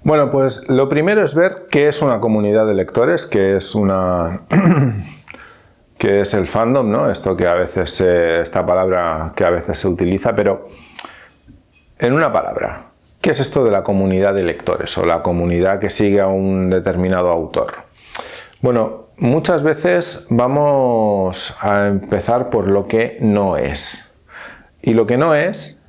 Bueno, pues lo primero es ver qué es una comunidad de lectores, qué es qué es el fandom, ¿no? Esto que a veces, esta palabra que a veces se utiliza, pero en una palabra, ¿qué es esto de la comunidad de lectores o la comunidad que sigue a un determinado autor? Bueno, muchas veces vamos a empezar por lo que no es. Y lo que no es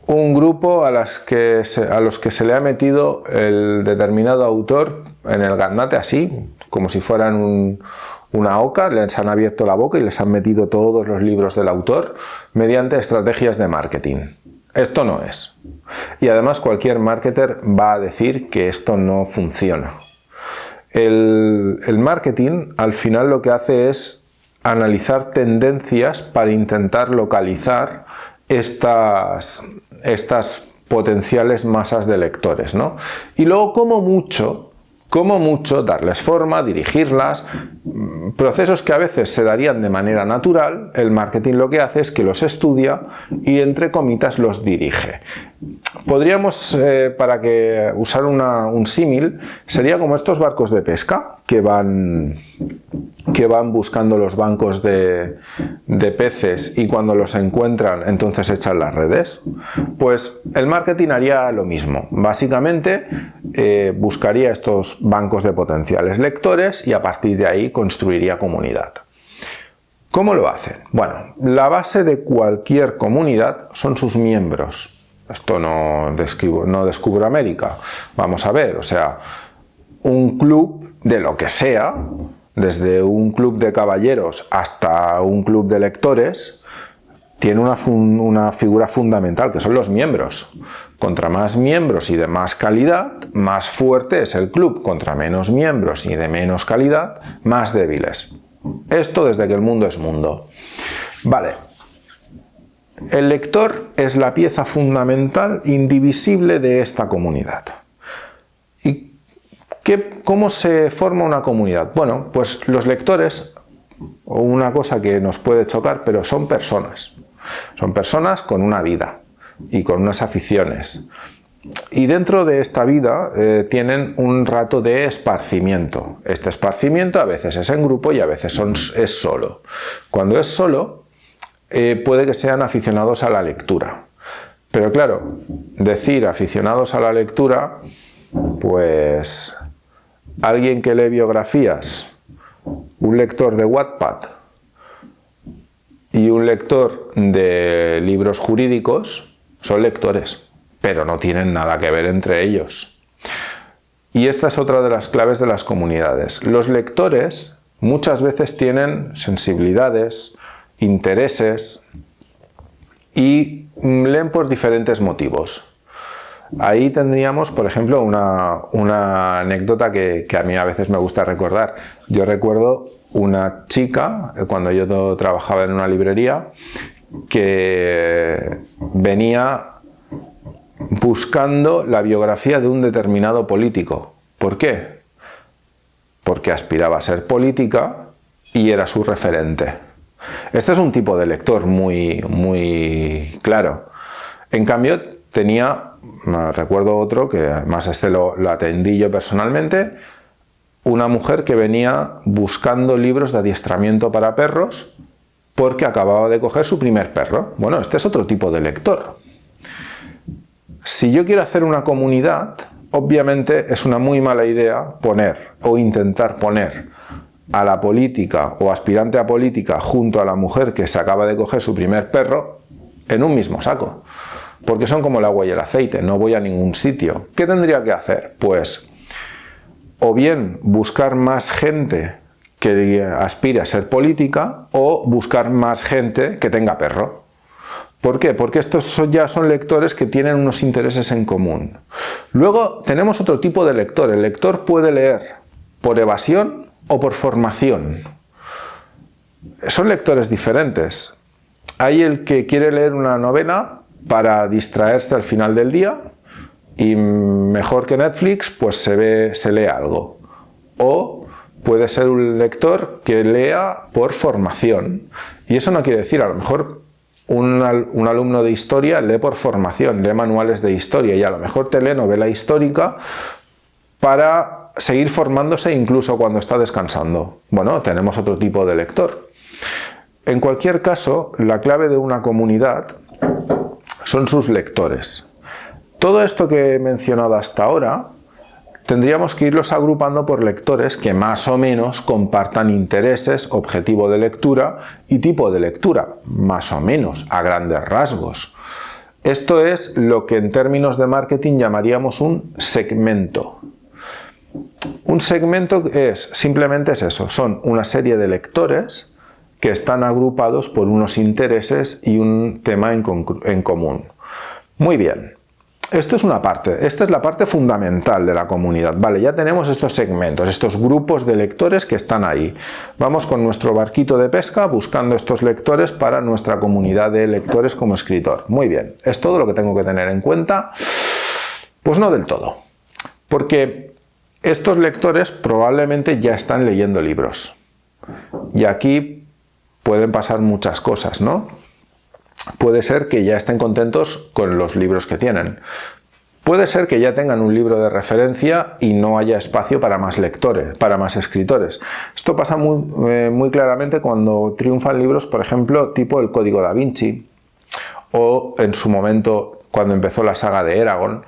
un grupo a los que se le ha metido el determinado autor en el gaznate así, como si fueran una oca, les han abierto la boca y les han metido todos los libros del autor mediante estrategias de marketing. Esto no es. Y además cualquier marketer va a decir que esto no funciona. El marketing al final lo que hace es analizar tendencias para intentar localizar estas potenciales masas de lectores, ¿no? Y luego como mucho darles forma, dirigirlas, procesos que a veces se darían de manera natural. El marketing lo que hace es que los estudia y entre comitas los dirige. Podríamos, para que usar un símil, sería como estos barcos de pesca que van buscando los bancos de peces y cuando los encuentran entonces echan las redes. Pues el marketing haría lo mismo. Básicamente buscaría estos bancos de potenciales lectores y a partir de ahí construiría comunidad. ¿Cómo lo hacen? Bueno, la base de cualquier comunidad son sus miembros. Esto no descubro América. Vamos a ver, o sea, un club de lo que sea, desde un club de caballeros hasta un club de lectores, tiene una figura fundamental, que son los miembros. Contra más miembros y de más calidad, más fuerte es el club. Contra menos miembros y de menos calidad, más débiles. Esto desde que el mundo es mundo. Vale. El lector es la pieza fundamental, indivisible de esta comunidad. ¿Y cómo se forma una comunidad? Bueno, pues los lectores, una cosa que nos puede chocar, pero son personas. Son personas con una vida y con unas aficiones. Y dentro de esta vida tienen un rato de esparcimiento. Este esparcimiento a veces es en grupo y a veces es solo. Cuando es solo, puede que sean aficionados a la lectura. Pero claro, decir aficionados a la lectura, pues alguien que lee biografías, un lector de Wattpad y un lector de libros jurídicos son lectores, pero no tienen nada que ver entre ellos. Y esta es otra de las claves de las comunidades. Los lectores muchas veces tienen sensibilidades, intereses y leen por diferentes motivos. Ahí tendríamos, por ejemplo, una anécdota que a mí a veces me gusta recordar. Yo recuerdo una chica, cuando yo trabajaba en una librería, que venía buscando la biografía de un determinado político. ¿Por qué? Porque aspiraba a ser política y era su referente. Este es un tipo de lector muy claro. En cambio, recuerdo otro, que además este lo atendí yo personalmente, una mujer que venía buscando libros de adiestramiento para perros porque acababa de coger su primer perro. Bueno, este es otro tipo de lector. Si yo quiero hacer una comunidad, obviamente es una muy mala idea poner o intentar poner a la política o aspirante a política junto a la mujer que se acaba de coger su primer perro en un mismo saco. Porque son como el agua y el aceite, no voy a ningún sitio. ¿Qué tendría que hacer? Pues o bien buscar más gente que aspire a ser política o buscar más gente que tenga perro. ¿Por qué? Porque estos ya son lectores que tienen unos intereses en común. Luego tenemos otro tipo de lector. El lector puede leer por evasión o por formación. Son lectores diferentes. Hay el que quiere leer una novela para distraerse al final del día y mejor que Netflix pues se lee algo. O puede ser un lector que lea por formación. Y eso no quiere decir, a lo mejor un alumno de historia lee por formación, lee manuales de historia y a lo mejor te lee novela histórica para seguir formándose incluso cuando está descansando. Bueno, tenemos otro tipo de lector. En cualquier caso, la clave de una comunidad son sus lectores. Todo esto que he mencionado hasta ahora tendríamos que irlos agrupando por lectores que más o menos compartan intereses, objetivo de lectura y tipo de lectura, más o menos, a grandes rasgos. Esto es lo que en términos de marketing llamaríamos un segmento. Un segmento simplemente es eso, son una serie de lectores que están agrupados por unos intereses y un tema en común. Muy bien. Esto es una parte, esta es la parte fundamental de la comunidad. Vale, ya tenemos estos segmentos, estos grupos de lectores que están ahí. Vamos con nuestro barquito de pesca buscando estos lectores para nuestra comunidad de lectores como escritor. Muy bien, ¿es todo lo que tengo que tener en cuenta? Pues no del todo, porque estos lectores probablemente ya están leyendo libros. Y aquí pueden pasar muchas cosas, ¿no? Puede ser que ya estén contentos con los libros que tienen. Puede ser que ya tengan un libro de referencia y no haya espacio para más lectores, para más escritores. Esto pasa muy claramente cuando triunfan libros, por ejemplo, tipo El Código Da Vinci, o en su momento cuando empezó la saga de Eragon.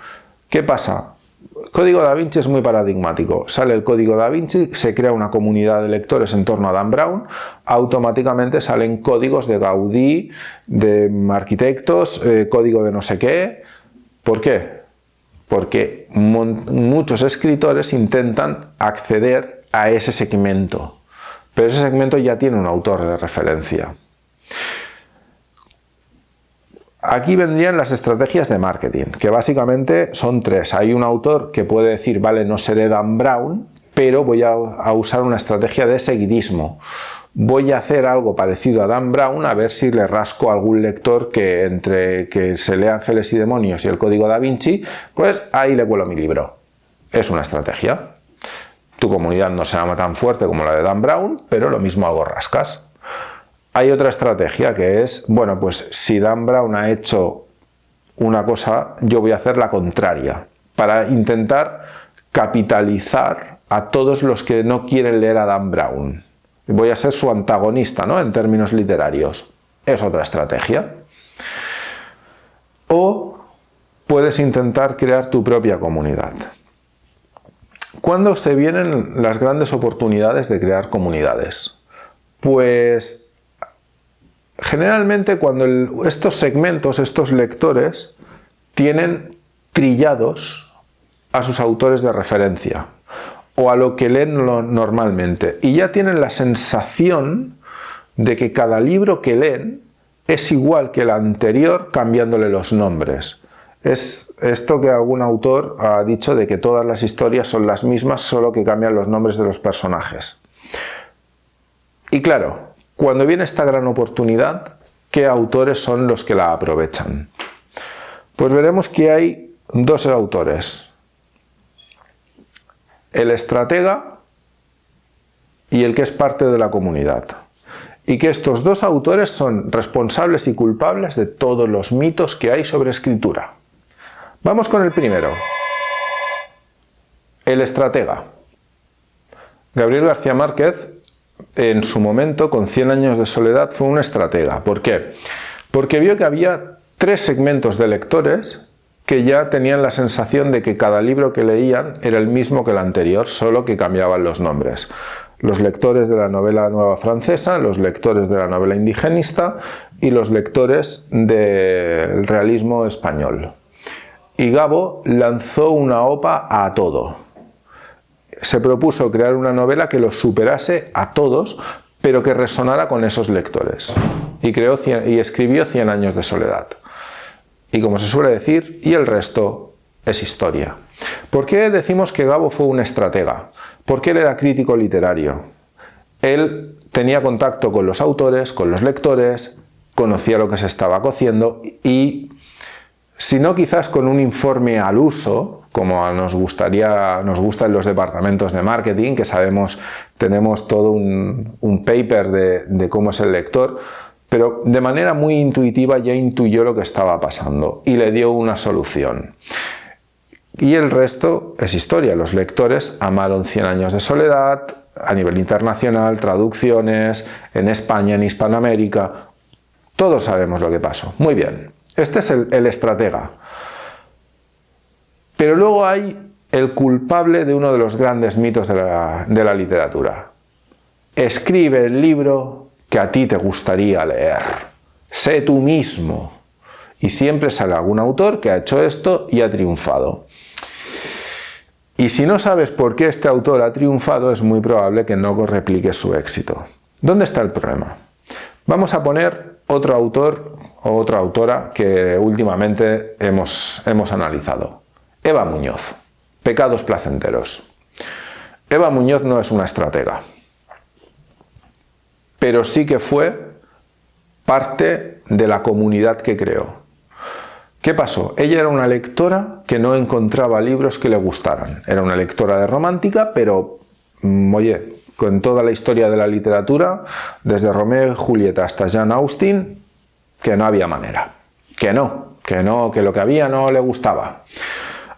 ¿Qué pasa? Código Da Vinci es muy paradigmático. Sale el Código Da Vinci, se crea una comunidad de lectores en torno a Dan Brown, automáticamente salen códigos de Gaudí, de arquitectos, código de no sé qué. ¿Por qué? Porque muchos escritores intentan acceder a ese segmento, pero ese segmento ya tiene un autor de referencia. Aquí vendrían las estrategias de marketing, que básicamente son tres. Hay un autor que puede decir, vale, no seré Dan Brown, pero voy a usar una estrategia de seguidismo. Voy a hacer algo parecido a Dan Brown, a ver si le rasco a algún lector que entre que se lee Ángeles y Demonios y El Código Da Vinci, pues ahí le cuelo mi libro. Es una estrategia. Tu comunidad no se llama tan fuerte como la de Dan Brown, pero lo mismo algo rascas. Hay otra estrategia que es, bueno, pues si Dan Brown ha hecho una cosa, yo voy a hacer la contraria, para intentar capitalizar a todos los que no quieren leer a Dan Brown. Voy a ser su antagonista, ¿no?, en términos literarios. Es otra estrategia. O puedes intentar crear tu propia comunidad. ¿Cuándo se vienen las grandes oportunidades de crear comunidades? Pues generalmente cuando estos segmentos, estos lectores, tienen trillados a sus autores de referencia o a lo que leen normalmente y ya tienen la sensación de que cada libro que leen es igual que el anterior cambiándole los nombres. Es esto que algún autor ha dicho de que todas las historias son las mismas, solo que cambian los nombres de los personajes. Y claro, cuando viene esta gran oportunidad, ¿qué autores son los que la aprovechan? Pues veremos que hay dos autores. El estratega y el que es parte de la comunidad. Y que estos dos autores son responsables y culpables de todos los mitos que hay sobre escritura. Vamos con el primero. El estratega. Gabriel García Márquez, en su momento, con 100 años de soledad, fue un estratega. ¿Por qué? Porque vio que había tres segmentos de lectores que ya tenían la sensación de que cada libro que leían era el mismo que el anterior, solo que cambiaban los nombres. Los lectores de la novela nueva francesa, los lectores de la novela indigenista y los lectores del realismo español. Y Gabo lanzó una OPA a todo. Se propuso crear una novela que los superase a todos, pero que resonara con esos lectores. Y escribió 100 años de soledad. Y como se suele decir, y el resto es historia. ¿Por qué decimos que Gabo fue un estratega? Porque él era crítico literario. Él tenía contacto con los autores, con los lectores, conocía lo que se estaba cociendo y, si no quizás con un informe al uso, como nos gusta en los departamentos de marketing, que sabemos, tenemos todo un paper de cómo es el lector, pero de manera muy intuitiva ya intuyó lo que estaba pasando y le dio una solución. Y el resto es historia. Los lectores amaron 100 años de soledad a nivel internacional, traducciones, en España, en Hispanoamérica. Todos sabemos lo que pasó. Muy bien. Este es el estratega. Pero luego hay el culpable de uno de los grandes mitos de la literatura. Escribe el libro que a ti te gustaría leer. Sé tú mismo. Y siempre sale algún autor que ha hecho esto y ha triunfado. Y si no sabes por qué este autor ha triunfado, es muy probable que no repliques su éxito. ¿Dónde está el problema? Vamos a poner otro autor o otra autora que últimamente hemos analizado. Eva Muñoz. Pecados placenteros. Eva Muñoz no es una estratega, pero sí que fue parte de la comunidad que creó. ¿Qué pasó? Ella era una lectora que no encontraba libros que le gustaran. Era una lectora de romántica, pero, oye, con toda la historia de la literatura, desde Romeo y Julieta hasta Jane Austen, que no había manera. Que lo que había no le gustaba.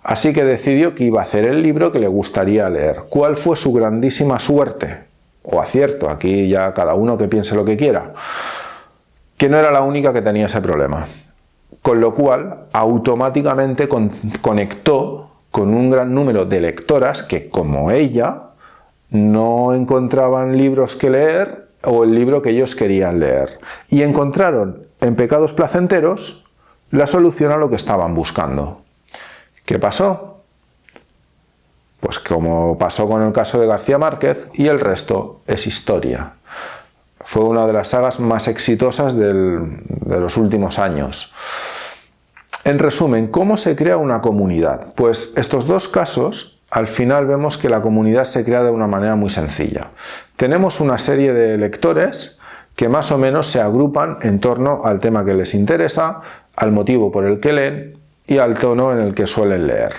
Así que decidió que iba a hacer el libro que le gustaría leer. ¿Cuál fue su grandísima suerte? O acierto, aquí ya cada uno que piense lo que quiera. Que no era la única que tenía ese problema. Con lo cual, automáticamente conectó con un gran número de lectoras que, como ella, no encontraban libros que leer o el libro que ellos querían leer. Y encontraron en Pecados placenteros la solución a lo que estaban buscando. ¿Qué pasó? Pues como pasó con el caso de García Márquez, y el resto es historia. Fue una de las sagas más exitosas de los últimos años. En resumen, ¿cómo se crea una comunidad? Pues estos dos casos, al final vemos que la comunidad se crea de una manera muy sencilla. Tenemos una serie de lectores que más o menos se agrupan en torno al tema que les interesa, al motivo por el que leen y al tono en el que suelen leer.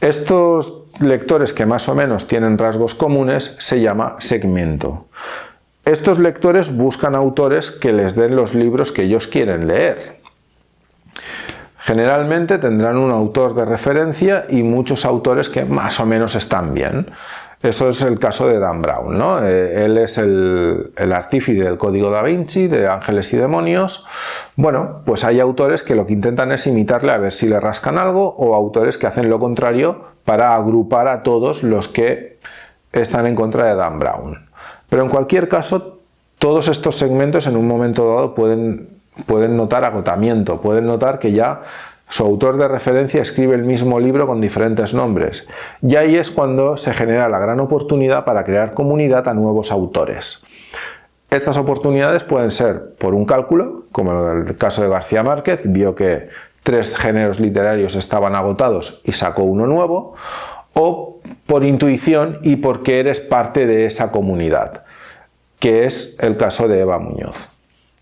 Estos lectores que más o menos tienen rasgos comunes se llama segmento. Estos lectores buscan autores que les den los libros que ellos quieren leer. Generalmente tendrán un autor de referencia y muchos autores que más o menos están bien. Eso es el caso de Dan Brown, ¿no? Él es el artífice del Código Da Vinci, de Ángeles y Demonios. Bueno, pues hay autores que lo que intentan es imitarle a ver si le rascan algo, o autores que hacen lo contrario para agrupar a todos los que están en contra de Dan Brown. Pero en cualquier caso, todos estos segmentos en un momento dado pueden notar agotamiento, pueden notar que ya su autor de referencia escribe el mismo libro con diferentes nombres. Y ahí es cuando se genera la gran oportunidad para crear comunidad a nuevos autores. Estas oportunidades pueden ser por un cálculo, como en el caso de García Márquez, vio que 3 géneros literarios estaban agotados y sacó uno nuevo, o por intuición y porque eres parte de esa comunidad, que es el caso de Eva Muñoz.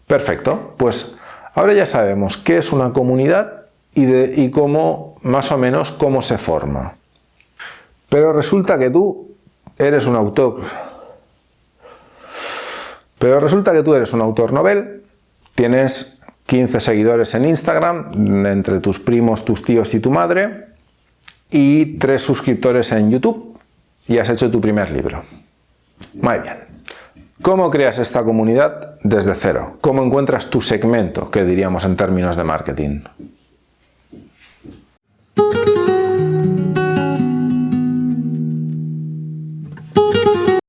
Perfecto, pues ahora ya sabemos qué es una comunidad y cómo, más o menos, cómo se forma. Pero resulta que tú eres un autor. Novel, tienes 15 seguidores en Instagram, entre tus primos, tus tíos y tu madre, y 3 suscriptores en YouTube, y has hecho tu primer libro. Muy bien. ¿Cómo creas esta comunidad desde cero? ¿Cómo encuentras tu segmento, que diríamos en términos de marketing?